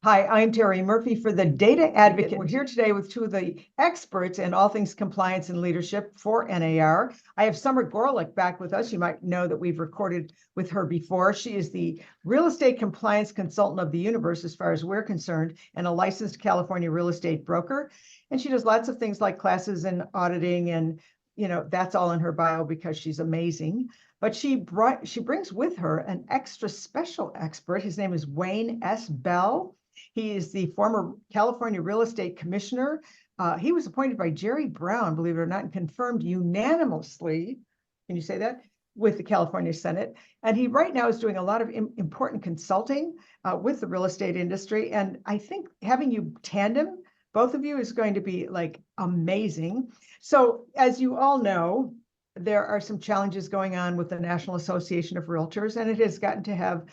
Hi, I'm Terri Murphy for the Data Advocate. We're here today with two of the experts in all things compliance and leadership for NAR. I have Summer Goralik back with us. You might know that we've recorded with her before. She is the real estate compliance consultant of the universe, as far as we're concerned, and a licensed California real estate broker. And she does lots of things like classes and auditing, and that's all in her bio because she's amazing. But she brings with her an extra special expert. His name is Wayne S. Bell. He is the former California real estate commissioner. He was appointed by Jerry Brown, believe it or not, and confirmed unanimously, can you say that, with the California Senate. And he right now is doing a lot of important consulting with the real estate industry. And I think having you tandem, both of you, is going to be like amazing. So as you all know, there are some challenges going on with the National Association of Realtors, and it has gotten to have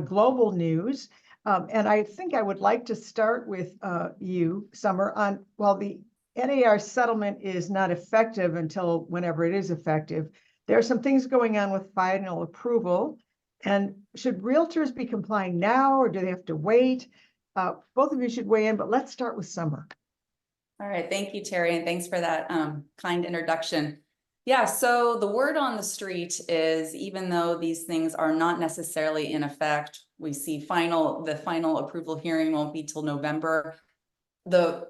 global news. And I think I would like to start with you, Summer, on, while the NAR settlement is not effective until whenever it is effective, there are some things going on with final approval. And should realtors be complying now, or do they have to wait? Both of you should weigh in, but let's start with Summer. All right, thank you, Terri, and thanks for that kind introduction. Yeah, so the word on the street is, even though these things are not necessarily in effect, we see the final approval hearing won't be till November. The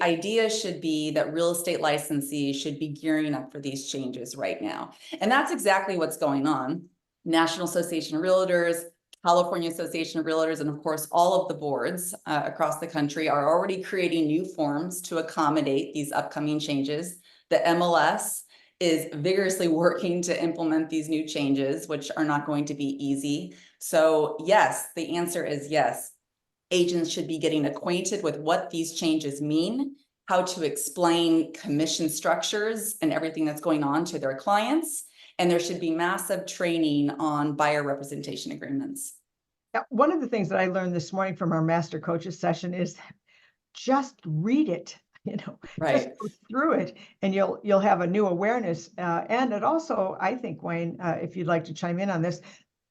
idea should be that real estate licensees should be gearing up for these changes right now. And that's exactly what's going on. National Association of Realtors, California Association of Realtors, and of course, all of the boards across the country are already creating new forms to accommodate these upcoming changes. The MLS is vigorously working to implement these new changes, which are not going to be easy. So yes, the answer is yes. Agents should be getting acquainted with what these changes mean, how to explain commission structures and everything that's going on to their clients. And there should be massive training on buyer representation agreements. Now, one of the things that I learned this morning from our master coaches session is just read it. Right. Just go through it, and you'll have a new awareness. And it also, I think, Wayne, if you'd like to chime in on this,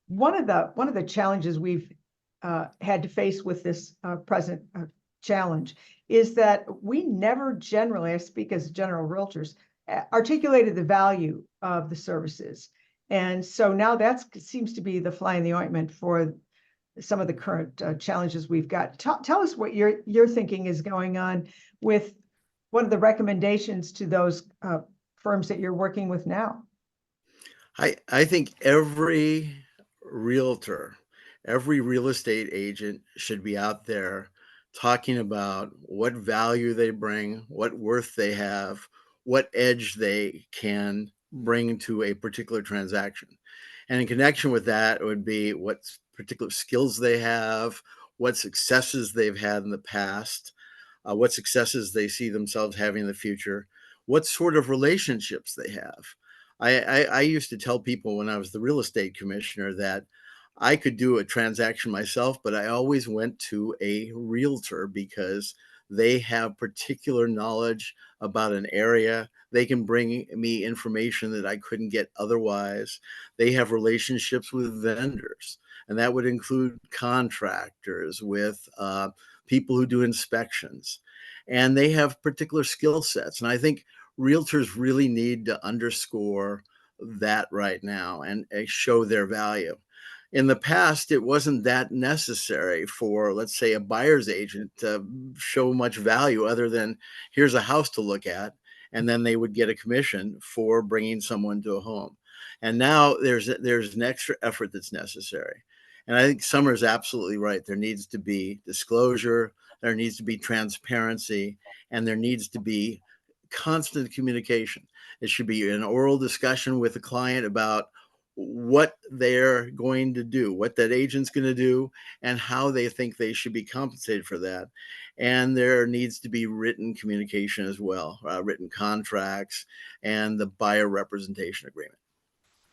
one of the challenges we've had to face with this present challenge is that we never generally, I speak as general realtors, articulated the value of the services. And so now that seems to be the fly in the ointment for some of the current challenges we've got. Tell us what your thinking is going on with one of the recommendations to those firms that you're working with now. I think every realtor, every real estate agent should be out there talking about what value they bring, what worth they have, what edge they can bring to a particular transaction. And in connection with that, it would be what particular skills they have, what successes they've had in the past, what successes they see themselves having in the future, what sort of relationships they have. I used to tell people when I was the real estate commissioner that I could do a transaction myself, but I always went to a realtor because they have particular knowledge about an area. They can bring me information that I couldn't get otherwise. They have relationships with vendors, and that would include contractors, with people who do inspections, and they have particular skill sets. And I think realtors really need to underscore that right now and show their value. In the past, it wasn't that necessary for, let's say, a buyer's agent to show much value other than here's a house to look at, and then they would get a commission for bringing someone to a home. And now there's an extra effort that's necessary. And I think Summer's absolutely right. There needs to be disclosure, there needs to be transparency, and there needs to be constant communication. It should be an oral discussion with the client about what they're going to do, what that agent's going to do, and how they think they should be compensated for that. And there needs to be written communication as well, written contracts and the buyer representation agreement.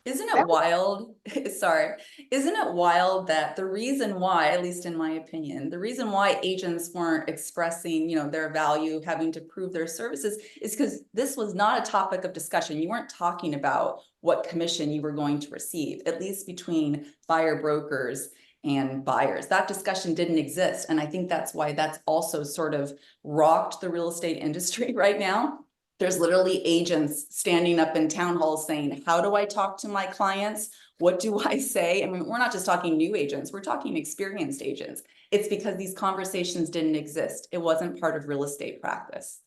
Isn't it wild? Sorry. Isn't it wild that the reason why, at least in my opinion, the reason why agents weren't expressing, their value, having to prove their services, is because this was not a topic of discussion. You weren't talking about what commission you were going to receive, at least between buyer brokers and buyers. That discussion didn't exist. And I think that's why that's also sort of rocked the real estate industry right now. There's literally agents standing up in town halls saying, how do I talk to my clients? What do I say? I mean, we're not just talking new agents, we're talking experienced agents. It's because these conversations didn't exist. It wasn't part of real estate practice.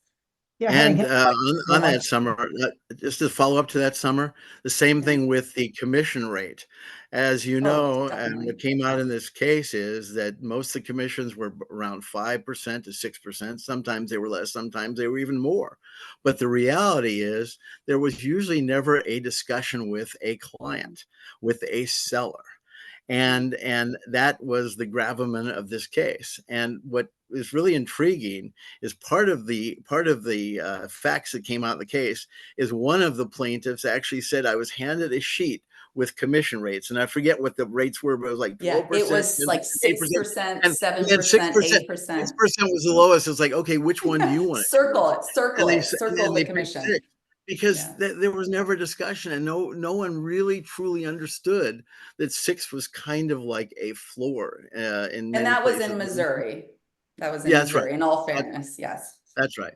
Yeah, And Go on ahead. that summer, just to follow up to that summer, the same thing with the commission rate. As you Oh, know, and definitely. what came out in this case is that most of the commissions were around 5% to 6%. Sometimes they were less, sometimes they were even more. But the reality is there was usually never a discussion with a client, with a seller. And that was the gravamen of this case. And what is really intriguing is part of the facts that came out in the case is one of the plaintiffs actually said, I was handed a sheet with commission rates, and I forget what the rates were, but it was like 12%, Yeah, it was like 6%, 8%, and 7%, then 6%. 8%. 6% was the lowest. It's like, okay, which one do you want to Circle choose? it, circle And it, circle then the they picked commission. 6 because Yeah. there was never a discussion, and no one really truly understood that 6 was kind of like a floor in many And that was places. in Missouri. That was in Yeah, that's right. Missouri, in all fairness, yes. That's right.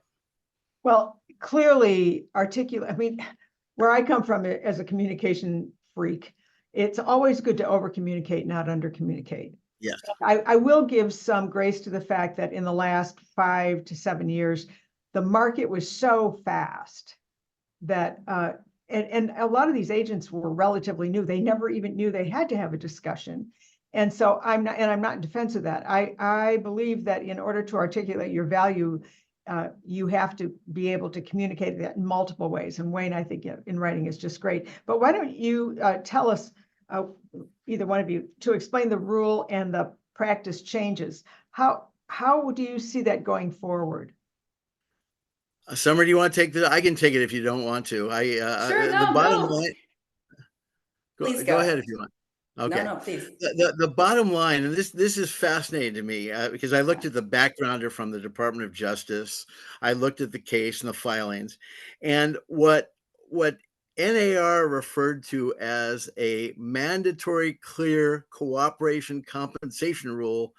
Well, clearly articulate. I mean, where I come from as a communication freak, it's always good to over communicate, not under communicate. Yes. I will give some grace to the fact that in the last 5 to 7 years, the market was so fast that and a lot of these agents were relatively new. They never even knew they had to have a discussion. And so I'm not in defense of that. I believe that in order to articulate your value, you have to be able to communicate that in multiple ways. And Wayne, I think in writing is just great. But why don't you tell us, either one of you, to explain the rule and the practice changes? How do you see that going forward? Summer, do you want to take I can take it if you don't want to. Sure, The no, bottom go. line. Please Go go. ahead if you want. Okay. No, please. The bottom line, and this is fascinating to me because I looked at the backgrounder from the Department of Justice. I looked at the case and the filings, and what NAR referred to as a mandatory clear cooperation compensation rule,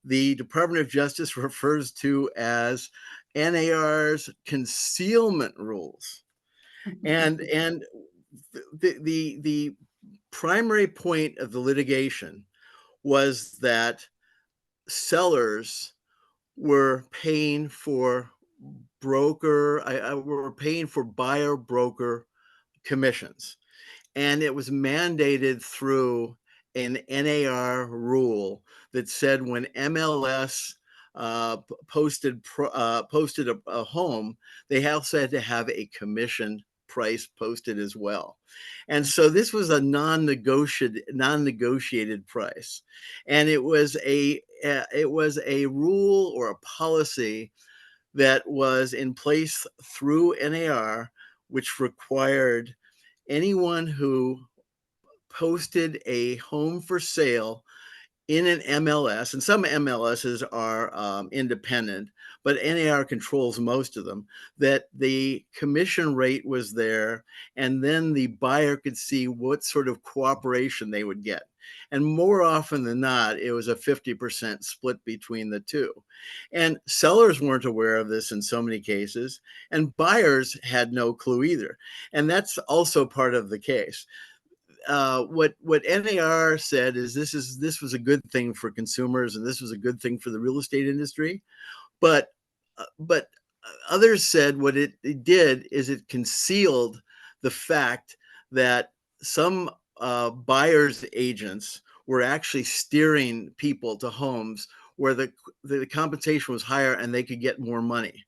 the Department of Justice refers to as NAR's concealment rules. And the primary point of the litigation was that sellers were paying for were paying for buyer broker commissions, and it was mandated through an NAR rule that said when MLS posted a home, they also had to have a commission price posted as well. And so this was a non-negotiated price, and it was a rule or a policy that was in place through NAR, which required anyone who posted a home for sale in an MLS, and some MLSs are independent, but NAR controls most of them, that the commission rate was there, and then the buyer could see what sort of cooperation they would get. And more often than not, it was a 50% split between the two. And sellers weren't aware of this in so many cases, and buyers had no clue either. And that's also part of the case. What NAR said is this was a good thing for consumers, and this was a good thing for the real estate industry, but others said what it did is it concealed the fact that some buyers agents were actually steering people to homes where the compensation was higher and they could get more money.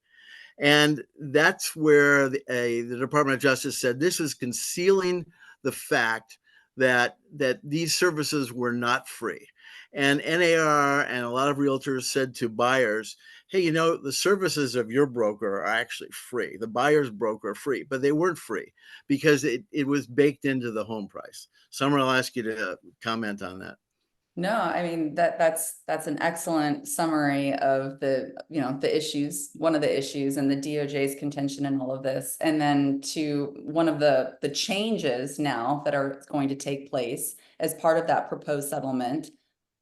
And that's where the Department of Justice said this is concealing the fact that these services were not free. And NAR and a lot of realtors said to buyers, hey, the services of your broker are actually free. The buyer's broker are free, but they weren't free because it was baked into the home price. Summer, I'll ask you to comment on that. No, I mean, that's an excellent summary of the issues, one of the issues, and the DOJ's contention in all of this. And then to one of the changes now that are going to take place as part of that proposed settlement.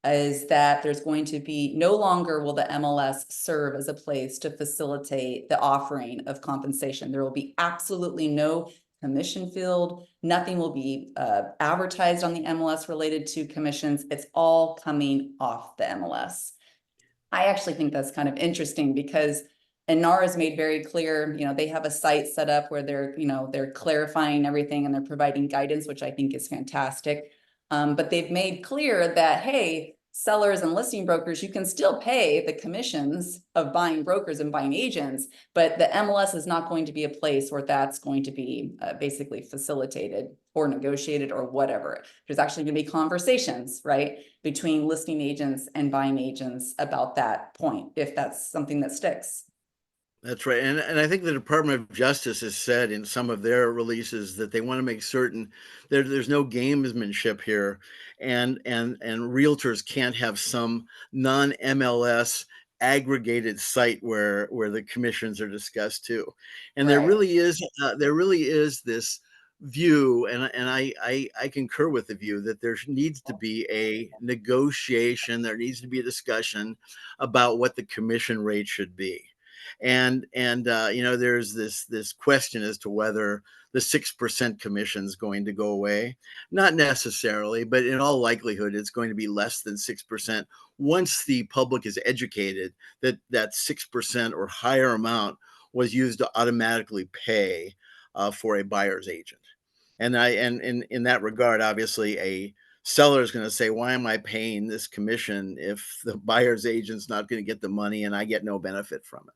is that there's going to be no longer will the MLS serve as a place to facilitate the offering of compensation. There will be absolutely no commission field. Nothing will be advertised on the MLS related to commissions. It's all coming off the MLS. I actually think that's kind of interesting because NAR has made very clear, they have a site set up where they're clarifying everything and they're providing guidance, which I think is fantastic. But they've made clear that, hey, sellers and listing brokers, you can still pay the commissions of buying brokers and buying agents, but the MLS is not going to be a place where that's going to be basically facilitated or negotiated or whatever. There's actually going to be conversations, right, between listing agents and buying agents about that point, if that's something that sticks. That's right. And I think the Department of Justice has said in some of their releases that they want to make certain there's no gamesmanship here, and realtors can't have some non-MLS aggregated site where the commissions are discussed too. And there Right. really is this view, and I concur with the view that there needs to be a negotiation, there needs to be a discussion about what the commission rate should be. And there's this question as to whether the 6% commission is going to go away. Not necessarily, but in all likelihood, it's going to be less than 6% once the public is educated that 6% or higher amount was used to automatically pay for a buyer's agent. And in that regard, obviously, a seller is going to say, why am I paying this commission if the buyer's agent's not going to get the money and I get no benefit from it?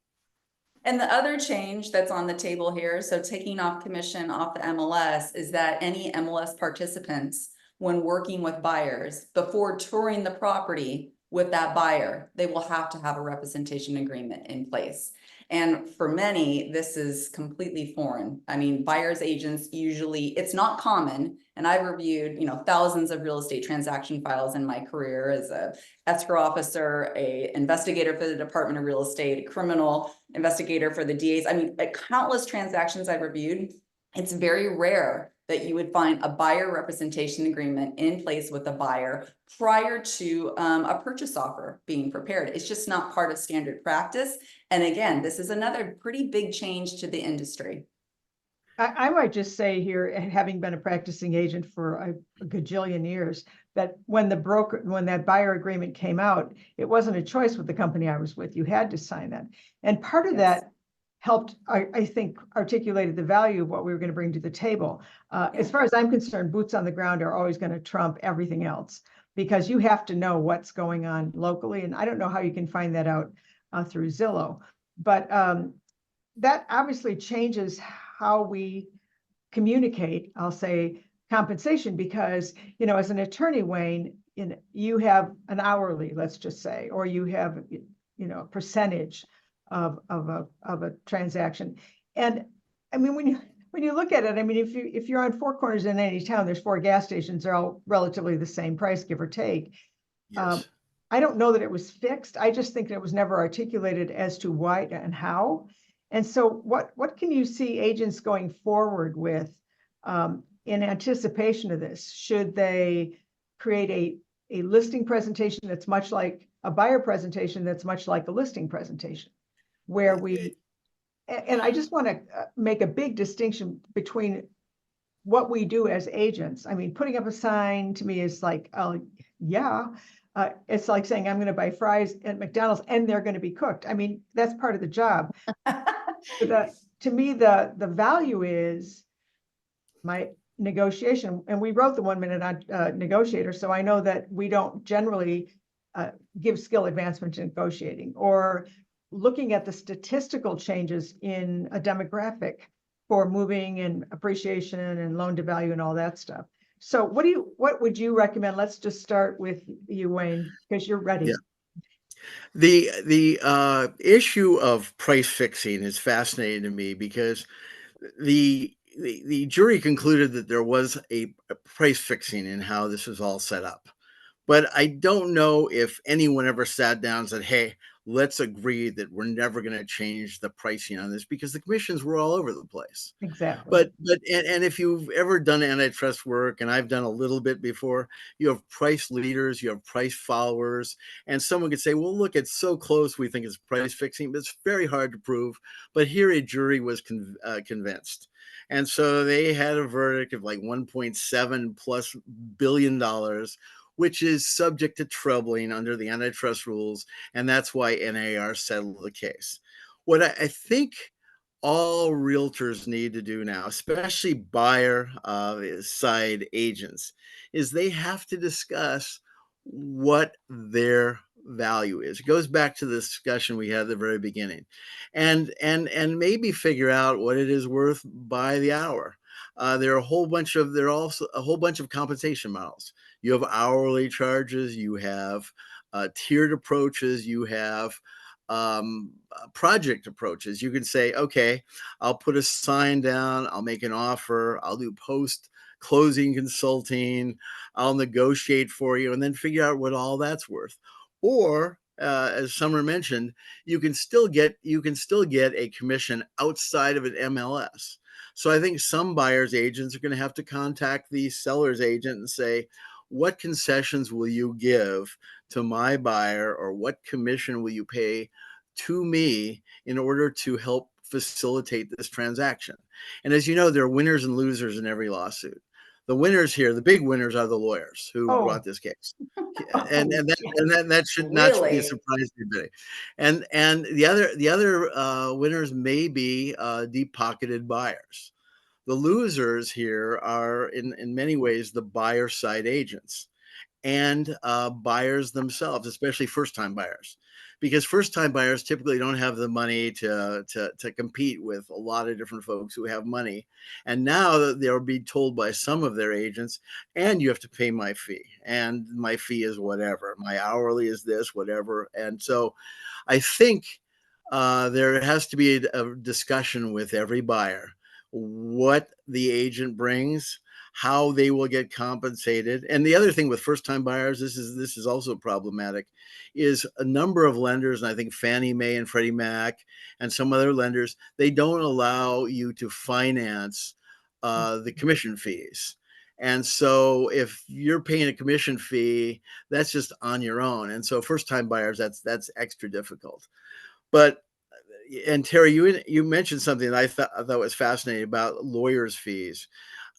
And the other change that's on the table here, so taking off commission off the MLS, is that any MLS participants, when working with buyers, before touring the property with that buyer, they will have to have a representation agreement in place. And for many, this is completely foreign. I mean, buyers agents usually, it's not common. And I've reviewed, thousands of real estate transaction files in my career as a escrow officer, a investigator for the Department of Real Estate, a criminal investigator for the DAs. I mean, countless transactions I've reviewed. It's very rare that you would find a buyer representation agreement in place with a buyer prior to a purchase offer being prepared. It's just not part of standard practice. And again, this is another pretty big change to the industry. I might just say here, having been a practicing agent for a gajillion years, that when that buyer agreement came out, it wasn't a choice with the company I was with. You had to sign that. And part of that helped, I think, articulated the value of what we were going to bring to the table. As far as I'm concerned, boots on the ground are always going to trump everything else because you have to know what's going on locally. And I don't know how you can find that out through Zillow, but that obviously changes how we communicate, I'll say, compensation, because, as an attorney, Wayne, you have an hourly, let's just say, or you have, a percentage of a transaction. And I mean, when you look at it, I mean, if you're on four corners in any town, there's 4 gas stations, they're all relatively the same price, give or take. Yes. I don't know that it was fixed. I just think that it was never articulated as to why and how. And so what can you see agents going forward with in anticipation of this? Should they create a listing presentation that's much like a buyer presentation, that's much like a listing presentation, where and I just want to make a big distinction between what we do as agents. I mean, putting up a sign to me is like, it's like saying I'm going to buy fries at McDonald's and they're going to be cooked. I mean, that's part of the job. To me, the value is my negotiation. And we wrote the 1 minute on negotiator. So I know that we don't generally give skill advancement to negotiating, or looking at the statistical changes in a demographic for moving and appreciation and loan to value and all that stuff. So what would you recommend? Let's just start with you, Wayne, because you're ready. Yeah. The issue of price fixing is fascinating to me because the jury concluded that there was a price fixing in how this is all set up. But I don't know if anyone ever sat down and said, hey, let's agree that we're never going to change the pricing on this because the commissions were all over the place. Exactly. And if you've ever done antitrust work, and I've done a little bit before, you have price leaders, you have price followers, and someone could say, well, look, it's so close, we think it's price fixing, but it's very hard to prove. But here a jury was convinced. And so they had a verdict of like 1.7 plus billion dollars, which is subject to troubling under the antitrust rules. And that's why NAR settled the case. What I think all realtors need to do now, especially buyer side agents, is they have to discuss what their value is. It goes back to the discussion we had at the very beginning, and maybe figure out what it is worth by the hour. There are also a whole bunch of compensation models. You have hourly charges, you have tiered approaches, you have project approaches. You can say, okay, I'll put a sign down, I'll make an offer, I'll do post closing consulting, I'll negotiate for you, and then figure out what all that's worth. Or as Summer mentioned, you can still get a commission outside of an MLS. So I think some buyers agents are going to have to contact the seller's agent and say, what concessions will you give to my buyer, or what commission will you pay to me in order to help facilitate this transaction? And as you know, there are winners and losers in every lawsuit. The winners here, the big winners, are the lawyers who brought this case, and that should not be a Really? surprise to anybody. And the other winners may be deep pocketed buyers. The losers here are in many ways the buyer side agents and buyers themselves, especially first-time buyers, because first-time buyers typically don't have the money to compete with a lot of different folks who have money. And now they'll be told by some of their agents, and you have to pay my fee, and my fee is whatever, my hourly is this, whatever. And so I think there has to be a discussion with every buyer, what the agent brings, how they will get compensated. And the other thing with first-time buyers, this is also problematic, is a number of lenders, and I think Fannie Mae and Freddie Mac and some other lenders, they don't allow you to finance the commission fees. And so if you're paying a commission fee, that's just on your own. And so first-time buyers, that's extra difficult. But and Terry, you mentioned something that I thought was fascinating about lawyers' fees.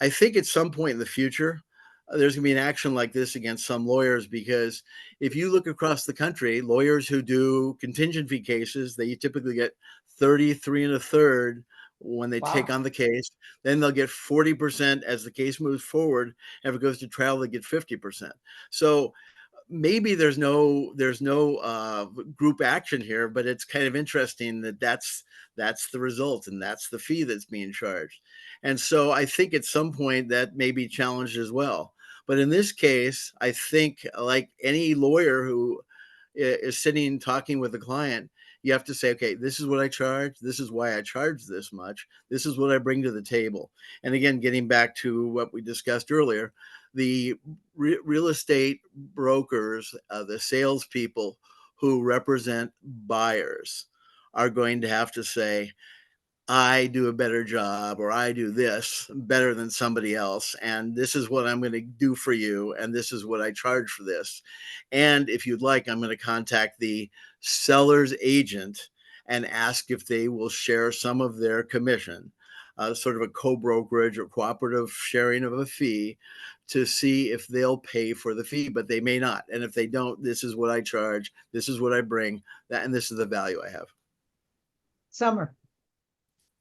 I think at some point in the future, there's going to be an action like this against some lawyers, because if you look across the country, lawyers who do contingent fee cases, they typically get 33 1/3 when they take on the case. Then they'll get 40% as the case moves forward. And if it goes to trial, they get 50%. So maybe there's no group action here, but it's kind of interesting that that's the result, and that's the fee that's being charged. And so I think at some point that may be challenged as well. But in this case, I think, like any lawyer who is sitting talking with a client, you have to say, okay, this is what I charge, this is why I charge this much, this is what I bring to the table. And again, getting back to what we discussed earlier, the real estate brokers, the salespeople who represent buyers, are going to have to say, I do a better job, or I do this better than somebody else, and this is what I'm going to do for you, and this is what I charge for this. And if you'd like, I'm going to contact the seller's agent and ask if they will share some of their commission, sort of a co-brokerage or cooperative sharing of a fee, to see if they'll pay for the fee, but they may not. And if they don't, this is what I charge, this is what I bring, and this is the value I have. Summer,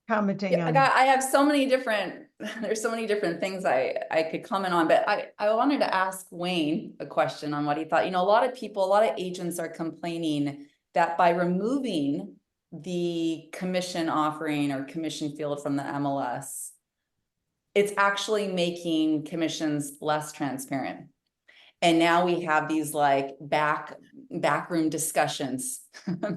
commenting Yeah, on. I have so many different, there's so many different things I could comment on, but I wanted to ask Wayne a question on what he thought. You know, a lot of agents are complaining that by removing the commission offering or commission field from the MLS, it's actually making commissions less transparent. And now we have these like backroom discussions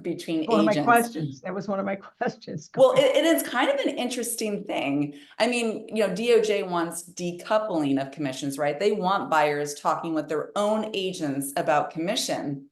between One of my agents. questions. That was one of my questions. Well, it is kind of an interesting thing. I mean, you know, DOJ wants decoupling of commissions, right? They want buyers talking with their own agents about commission.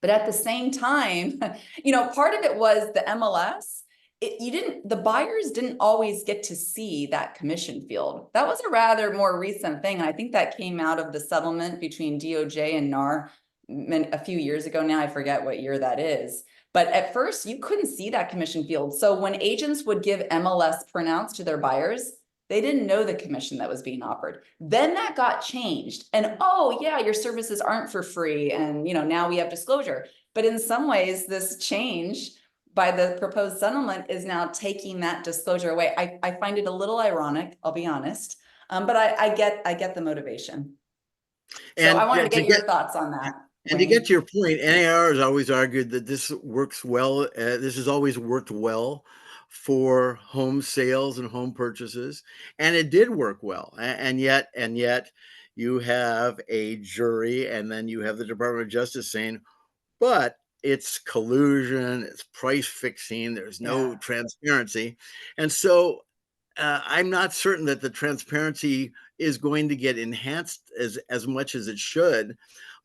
But at the same time, part of it was the MLS. The buyers didn't always get to see that commission field. That was a rather more recent thing. And I think that came out of the settlement between DOJ and NAR a few years ago now. I forget what year that is. But at first, you couldn't see that commission field. So when agents would give MLS printouts to their buyers, they didn't know the commission that was being offered. Then that got changed. And oh yeah, your services aren't for free. And now we have disclosure. But in some ways, this change by the proposed settlement is now taking that disclosure away. I find it a little ironic, I'll be honest. But I get the motivation. So And I wanted to to get your thoughts on that. And to get to your point, NAR has always argued that this works well. This has always worked well for home sales and home purchases, and it did work well. And yet, you have a jury, and then you have the Department of Justice saying, "But it's collusion, it's price fixing. There's no transparency," and so I'm not certain that the transparency is going to get enhanced as much as it should.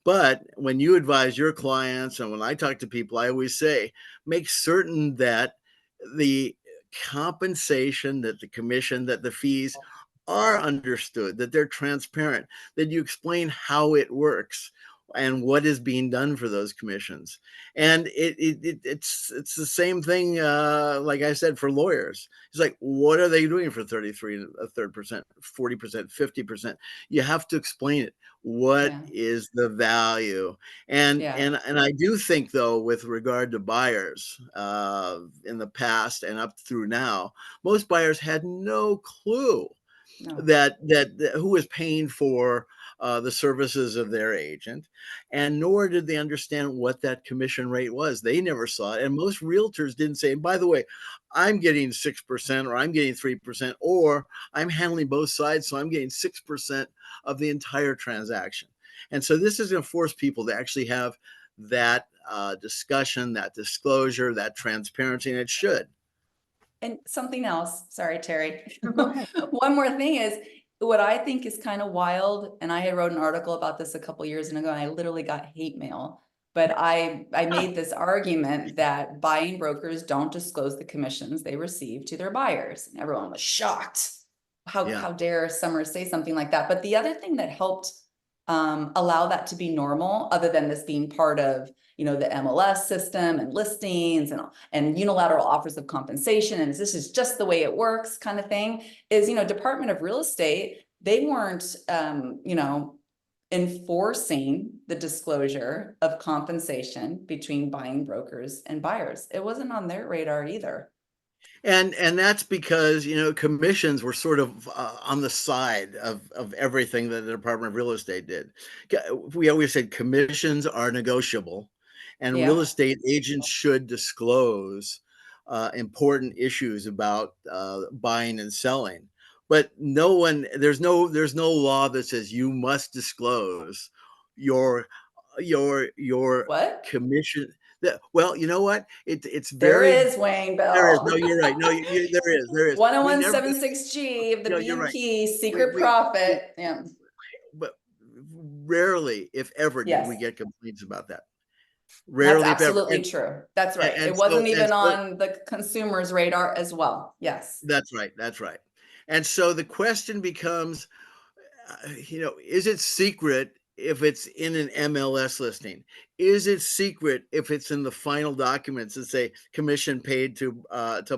But when you advise your clients, and when I talk to people, I always say, make certain that the compensation, that the commission, that the fees are understood, that they're transparent, that you explain how it works and what is being done for those commissions. And it's the same thing, like I said, for lawyers. It's like, what are they doing for 33 and a third percent, 40%, 50%? You have to explain it. What is the value? And I do think, though, with regard to buyers, in the past and up through now, most buyers had no clue that who was paying for the services of their agent, and nor did they understand what that commission rate was. They never saw it, and most realtors didn't say, and by the way, I'm getting 6% or I'm getting 3%, or I'm handling both sides, so I'm getting 6% of the entire transaction. And so this is going to force people to actually have that discussion, that disclosure, that transparency, and it should. And something else, sorry, Terry. Go ahead. One more thing is, what I think is kind of wild, and I had wrote an article about this a couple years ago, and I literally got hate mail. But I made this argument that buying brokers don't disclose the commissions they receive to their buyers. And everyone was shocked. How dare Summer say something like that? But the other thing that helped allow that to be normal, other than this being part of the MLS system and listings and unilateral offers of compensation, and this is just the way it works kind of thing, is Department of Real Estate, they weren't enforcing the disclosure of compensation between buying brokers and buyers. It wasn't on their radar either. And that's because commissions were sort of on the side of everything that the Department of Real Estate did. We always said commissions are negotiable, and real estate agents should disclose important issues about buying and selling. But there's no law that says you must disclose your What? commission. Well, you know what? It's There very. is, Wayne Bell. There is. No, you're right. No, there is. 10176G of the BMP, secret profit. Yeah. But rarely, if ever, did we get complaints about that. Rarely, that's absolutely true. That's right. It wasn't even on the consumer's radar as well. Yes. That's right. That's right. And so the question becomes, is it secret if it's in an MLS listing? Is it secret if it's in the final documents that say commission paid to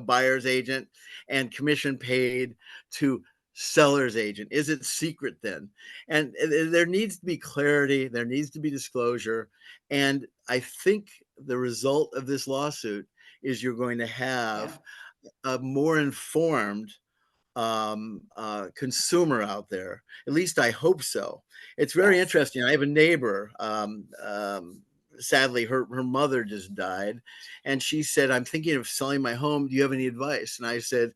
buyer's agent and commission paid to seller's agent? Is it secret then? And there needs to be clarity. There needs to be disclosure. And I think the result of this lawsuit is you're going to have a more informed consumer out there. At least I hope so. It's very interesting. I have a neighbor. Sadly, her mother just died, and she said, "I'm thinking of selling my home. Do you have any advice?" And I said,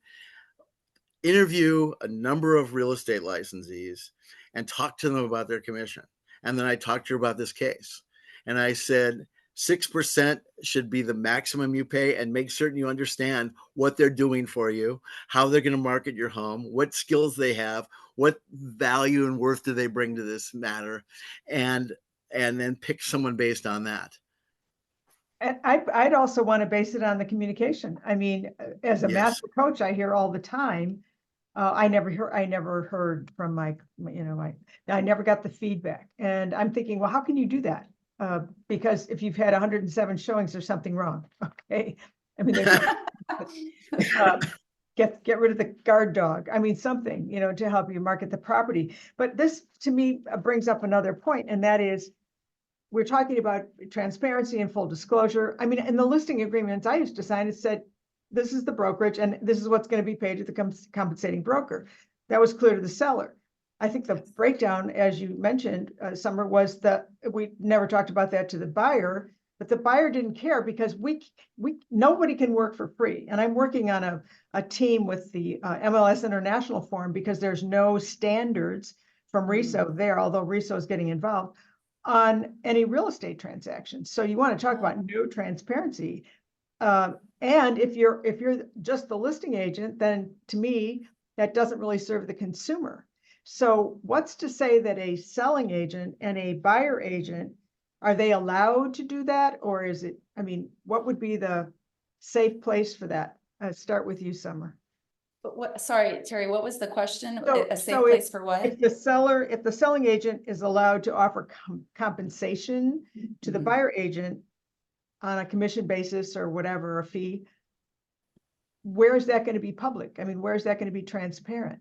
interview a number of real estate licensees and talk to them about their commission. And then I talked to her about this case, and I said, 6% should be the maximum you pay, and make certain you understand what they're doing for you, how they're going to market your home, what skills they have, what value and worth do they bring to this matter, and then pick someone based on that. And I'd also want to base it on the communication. I mean, as a Yes. master coach, I hear all the time, I never heard from I never got the feedback. And I'm thinking, well, how can you do that? Because if you've had 107 showings, there's something wrong. Okay. I mean, there's get rid of the guard dog. I mean, something, to help you market the property. But this to me brings up another point, and that is, we're talking about transparency and full disclosure. I mean, in the listing agreements I used to sign, it said, this is the brokerage and this is what's going to be paid to the compensating broker. That was clear to the seller. I think the breakdown, as you mentioned, Summer, was that we never talked about that to the buyer, but the buyer didn't care because nobody can work for free. And I'm working on a team with the MLS International Forum because there's no standards from RISO there, although RISO is getting involved on any real estate transactions. So you want to talk about no transparency. And if you're just the listing agent, then to me, that doesn't really serve the consumer. So what's to say that a selling agent and a buyer agent, are they allowed to do that? Or is it, I mean, what would be the safe place for that? Start with you, Summer. But what, sorry, Terry, what was the question? So- A safe so place for what? If the selling agent is allowed to offer compensation to the Mhm. buyer agent on a commission basis or whatever, a fee, where is that going to be public? I mean, where is that going to be transparent?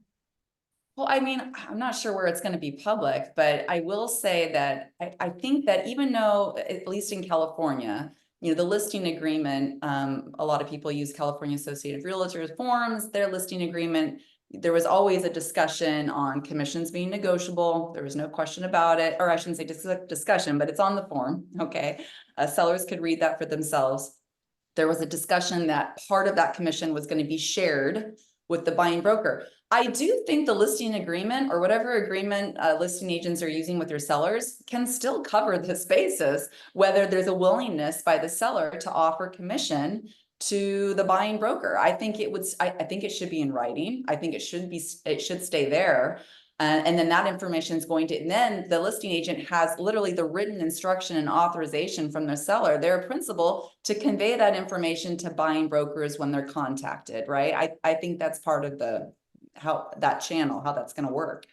Well, I mean, I'm not sure where it's going to be public, but I will say that I think that even though, at least in California, the listing agreement, a lot of people use California Associated Realtors forms, their listing agreement. There was always a discussion on commissions being negotiable. There was no question about it, or I shouldn't say discussion, but it's on the form. Okay. Sellers could read that for themselves. There was a discussion that part of that commission was going to be shared with the buying broker. I do think the listing agreement or whatever agreement listing agents are using with their sellers can still cover this basis, whether there's a willingness by the seller to offer commission to the buying broker. I think I think it should be in writing. I think it should stay there. And then that information is going to, and then the listing agent has literally the written instruction and authorization from the seller, their principal, to convey that information to buying brokers when they're contacted, right? I think that's part of how that's going to work.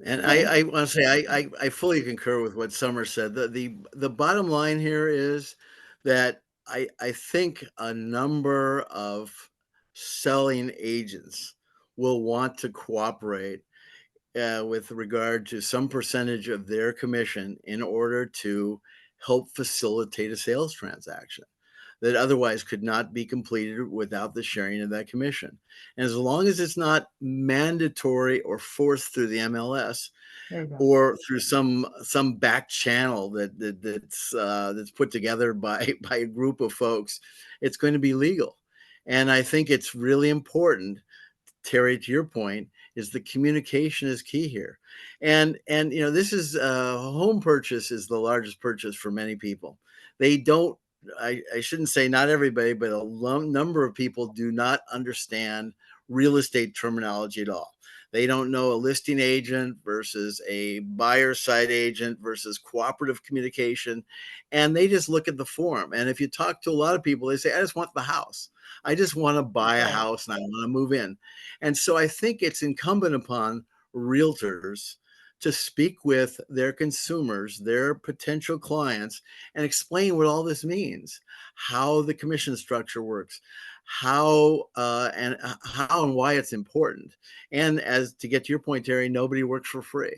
And I want to say I fully concur with what Summer said. The bottom line here is that I think a number of selling agents will want to cooperate with regard to some percentage of their commission in order to help facilitate a sales transaction that otherwise could not be completed without the sharing of that commission. And as long as it's not mandatory or forced through the MLS or through some back channel that's put together by a group of folks, it's going to be legal. And I think it's really important, Terry, to your point, is the communication is key here. And this is home purchase is the largest purchase for many people. They don't, I shouldn't say not everybody, but a number of people do not understand real estate terminology at all. They don't know a listing agent versus a buyer side agent versus cooperative communication. And they just look at the form. And if you talk to a lot of people, they say, I just want the house. I just want to buy a house and I want to move in. And so I think it's incumbent upon realtors to speak with their consumers, their potential clients, and explain what all this means, how the commission structure works, how and why it's important. And as to get to your point, Terry, nobody works for free.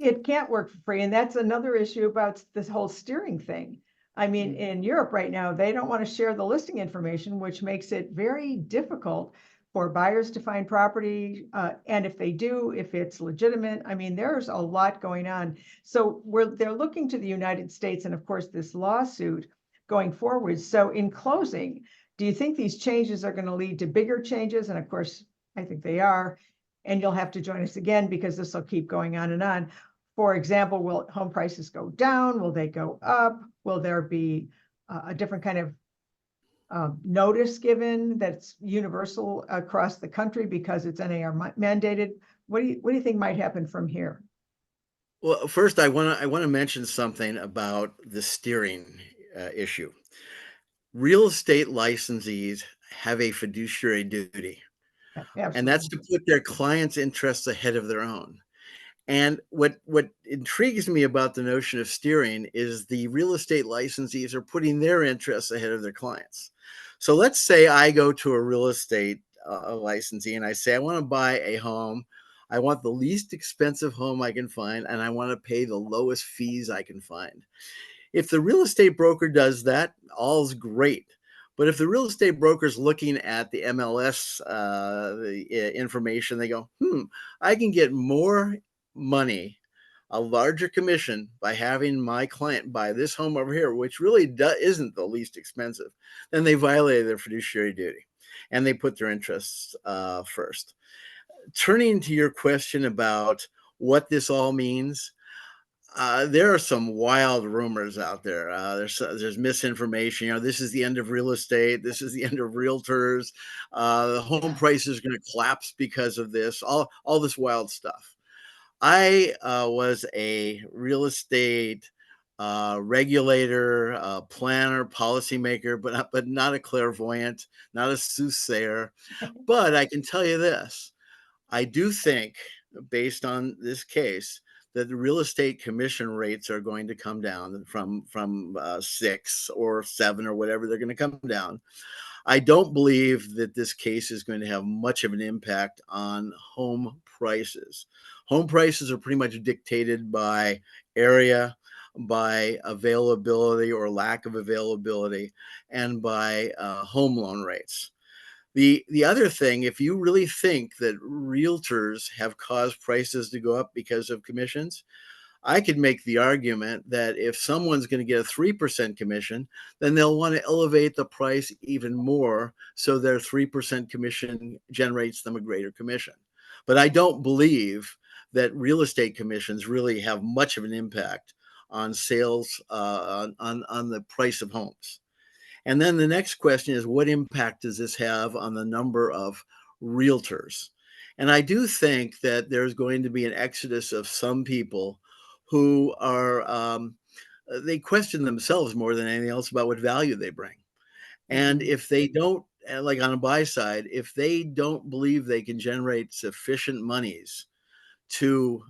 It can't work for free. And that's another issue about this whole steering thing. I mean, in Europe right now, they don't want to share the listing information, which makes it very difficult for buyers to find property. And if they do, if it's legitimate, I mean, there's a lot going on. So they're looking to the United States and of course this lawsuit going forward. So in closing, do you think these changes are going to lead to bigger changes? And of course, I think they are. And you'll have to join us again because this will keep going on and on. For example, will home prices go down? Will they go up? Will there be a different kind of notice given that's universal across the country because it's NAR mandated? What do you think might happen from here? Well, first, I want to mention something about the steering issue. Real estate licensees have a fiduciary duty, and that's to Absolutely. put their clients' interests ahead of their own. And what intrigues me about the notion of steering is the real estate licensees are putting their interests ahead of their clients. So let's say I go to a real estate licensee and I say, I want to buy a home. I want the least expensive home I can find, and I want to pay the lowest fees I can find. If the real estate broker does that, all's great. But if the real estate broker is looking at the MLS information, they go, I can get more money, a larger commission by having my client buy this home over here, which really isn't the least expensive. Then they violated their fiduciary duty and they put their interests first. Turning to your question about what this all means, there are some wild rumors out there. There's misinformation. This is the end of real estate. This is the end of realtors. The home price is going to collapse because of this. All this wild stuff. I was a real estate regulator, planner, policymaker, but not a clairvoyant, not a soothsayer. But I can tell you this: I do think, based on this case, that the real estate commission rates are going to come down from 6 or 7 or whatever they're going to come down. I don't believe that this case is going to have much of an impact on home prices. Home prices are pretty much dictated by area, by availability or lack of availability, and by home loan rates. The other thing, if you really think that realtors have caused prices to go up because of commissions, I could make the argument that if someone's going to get a 3% commission, then they'll want to elevate the price even more so their 3% commission generates them a greater commission. But I don't believe that real estate commissions really have much of an impact on sales, on the price of homes. And then the next question is, what impact does this have on the number of realtors? And I do think that there's going to be an exodus of some people who are, they question themselves more than anything else about what value they bring. And if they don't, like on a buy side, if they don't believe they can generate sufficient monies to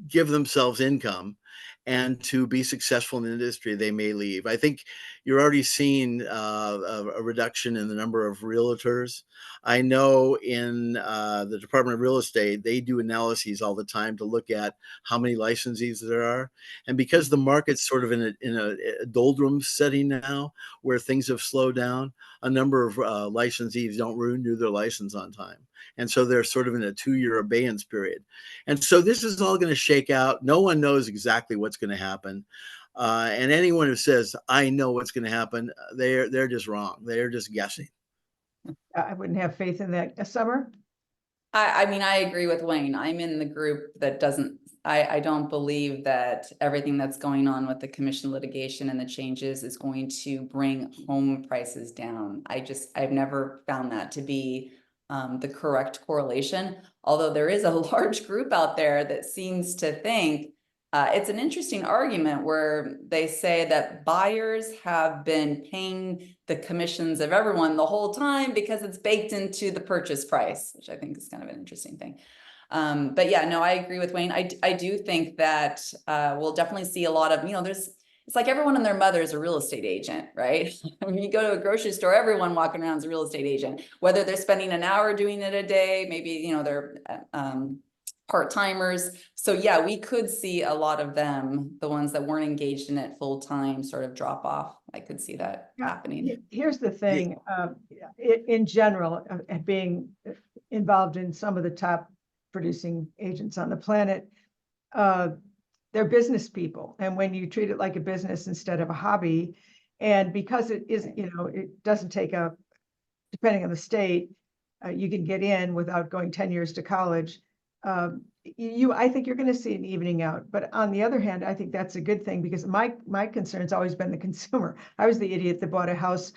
give themselves income and to be successful in the industry, they may leave. I think you're already seeing a reduction in the number of realtors. I know in the Department of Real Estate, they do analyses all the time to look at how many licensees there are. And because the market's sort of in a doldrums setting now, where things have slowed down, a number of licensees don't renew their license on time. And so they're sort of in a 2-year abeyance period. And so this is all going to shake out. No one knows exactly what's going to happen. And anyone who says, I know what's going to happen, they're just wrong. They're just guessing. I wouldn't have faith in that. Summer? I mean, I agree with Wayne. I'm in the group that doesn't, I don't believe that everything that's going on with the commission litigation and the changes is going to bring home prices down. I've never found that to be the correct correlation, although there is a large group out there that seems to think it's an interesting argument where they say that buyers have been paying the commissions of everyone the whole time because it's baked into the purchase price, which I think is kind of an interesting thing. But yeah, no, I agree with Wayne. I do think that we'll definitely see a lot of, it's like everyone and their mother is a real estate agent, right? When you go to a grocery store, everyone walking around is a real estate agent, whether they're spending an hour doing it a day, maybe, they're part-timers. So yeah, we could see a lot of them, the ones that weren't engaged in it full-time, sort of drop off. I could see that happening. Here's the thing, in general, being involved in some of the top producing agents on the planet, they're business people. And when you treat it like a business instead of a hobby, and because it is, it doesn't take depending on the state, you can get in without going 10 years to college. I think you're going to see an evening out. But on the other hand, I think that's a good thing, because my concern's always been the consumer. I was the idiot that bought a house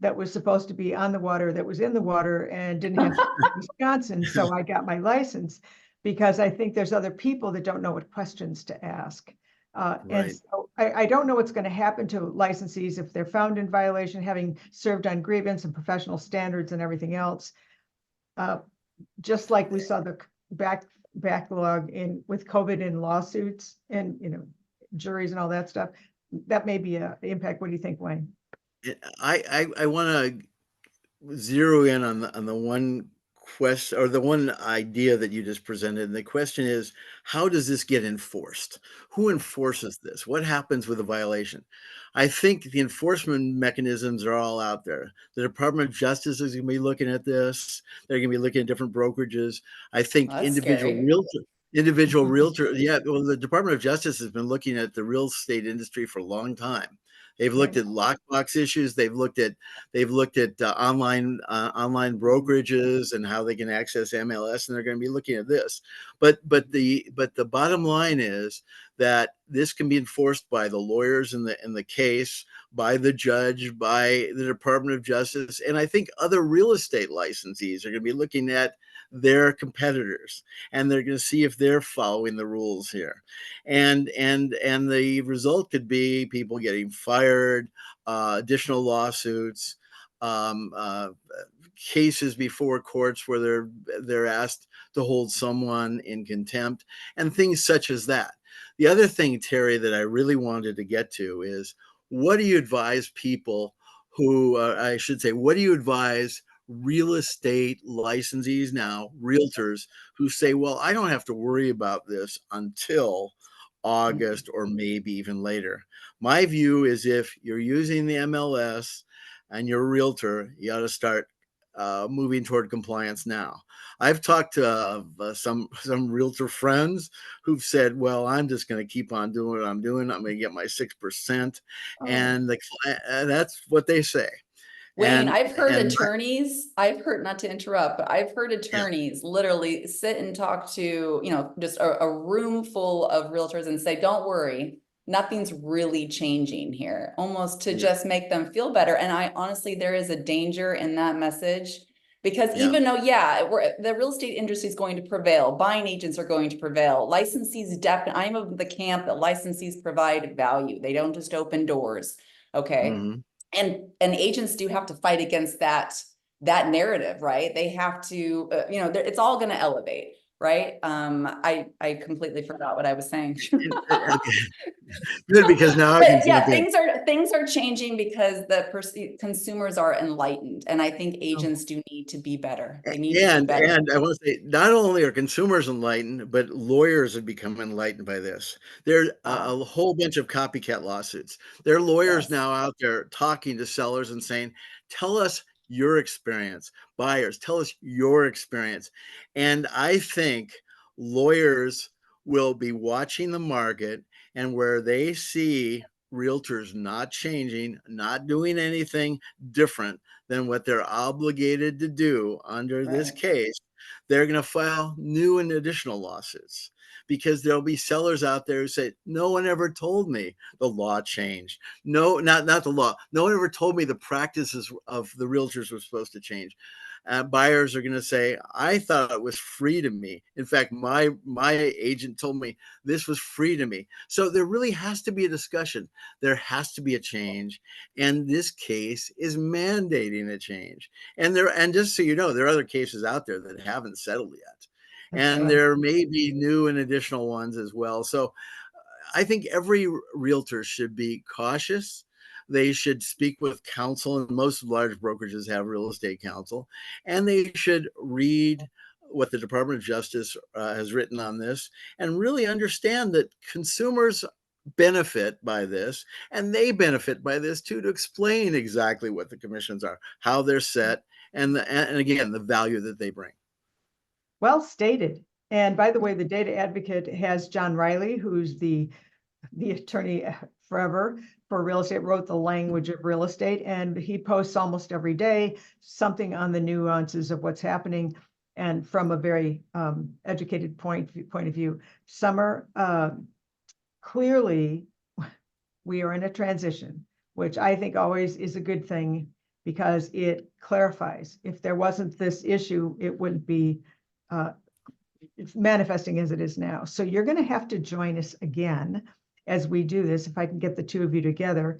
that was supposed to be on the water, that was in the water, and didn't have to go to Wisconsin. So I got my license. because I think there's other people that don't know what questions to ask. And Right. so I don't know what's going to happen to licensees if they're found in violation, having served on grievance and professional standards and everything else. Just like we saw the backlog in with COVID in lawsuits and, you know, juries and all that stuff, that may be an impact. What do you think, Wayne? I want to zero in on the one question or the one idea that you just presented. And the question is, how does this get enforced? Who enforces this? What happens with a violation? I think the enforcement mechanisms are all out there. The Department of Justice is going to be looking at this. They're going to be looking at different brokerages. I think Well, that's scary. individual realtor. Yeah, well, the Department of Justice has been looking at the real estate industry for a long time. They've looked Right. at lockbox issues. They've looked at online brokerages and how they can access MLS, and they're going to be looking at this. But the bottom line is that this can be enforced by the lawyers in the case, by the judge, by the Department of Justice, and I think other real estate licensees are going to be looking at their competitors, and they're going to see if they're following the rules here, and the result could be people getting fired, additional lawsuits, cases before courts where they're asked to hold someone in contempt, and things such as that. The other thing, Terry, that I really wanted to get to is, what do you advise people who, I should say, what do you advise real estate licensees now, realtors, who say, well, I don't have to worry about this until August or maybe even later? My view is, if you're using the MLS and you're a realtor, you ought to start moving toward compliance now. I've talked to some realtor friends who've said, well, I'm just going to keep on doing what I'm doing. I'm going to get my 6%. Oh, And that's what they say. Wayne, And I've heard attorneys, not to interrupt, but I've heard yeah, attorneys literally sit and talk to, you know, just a room full of realtors and say, don't worry, nothing's really changing here, almost to yeah, just make them feel better. And I honestly, there is a danger in that message, because yeah. even though, yeah, the real estate industry is going to prevail, buying agents are going to prevail, licensees definitely, I'm of the camp that licensees provide value. They don't just open doors. Okay. Mhm. And agents do have to fight against that narrative, right? They have to, you know, it's all going to elevate, right? I completely forgot what I was saying. Okay. Good, because now I can But yeah, jump in. things are changing because the consumers are enlightened, and I think agents do need to be better. They need to be better. And I want to say, not only are consumers enlightened, but lawyers have become enlightened by this. There's a whole bunch of copycat lawsuits. There are lawyers Yes. now out there talking to sellers and saying, tell us your experience. Buyers, tell us your experience. And I think lawyers will be watching the market, and where they see realtors not changing, not doing anything different than what they're obligated to do under this Right. case, they're going to file new and additional lawsuits, because there'll be sellers out there who say, no one ever told me the law changed. No, not the law. No one ever told me the practices of the realtors were supposed to change. Buyers are going to say, I thought it was free to me. In fact, my agent told me this was free to me. So there really has to be a discussion. There has to be a change. And this case is mandating a change. And just so you know, there are other cases out there that haven't settled yet. And there may be new and additional ones as well. So I think every realtor should be cautious. They should speak with counsel, and most large brokerages have real estate counsel, and they should read what the Department of Justice has written on this, and really understand that consumers benefit by this, and they benefit by this too, to explain exactly what the commissions are, how they're set, and again, the value that they bring. well stated. And by the way, the data advocate has John Riley, who's the attorney forever for real estate, wrote the language of real estate, and he posts almost every day something on the nuances of what's happening, and from a very educated point of view. Summer, clearly we are in a transition, which I think always is a good thing, because it clarifies. If there wasn't this issue, it wouldn't be it's manifesting as it is now. So you're going to have to join us again as we do this, if I can get the two of you together.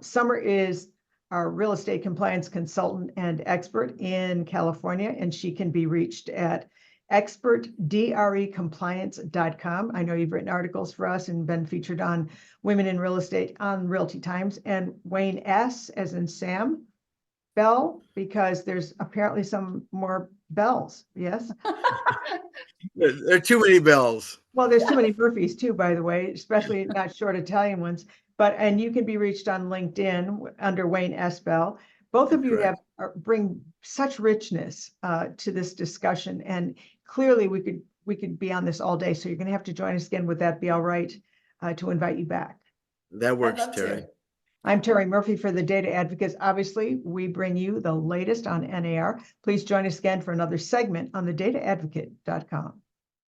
Summer is our real estate compliance consultant and expert in California, and she can be reached at expertdrecompliance.com. I know you've written articles for us and been featured on Women in Real Estate on Realty Times. And Wayne S., as in Sam Bell, because there's apparently some more bells. Yes. There are too many bells. Well, there's too many Murphys too, by the way, especially not short Italian ones. And you can be reached on LinkedIn under Wayne S. Bell. Both of you Correct. bring such richness to this discussion, and clearly we could be on this all day. So you're going to have to join us again. Would that be all right to invite you back? That works, love to. Terry. I'm Terri Murphy for the Data Advocates. Obviously, we bring you the latest on NAR. Please join us again for another segment on thedataadvocate.com.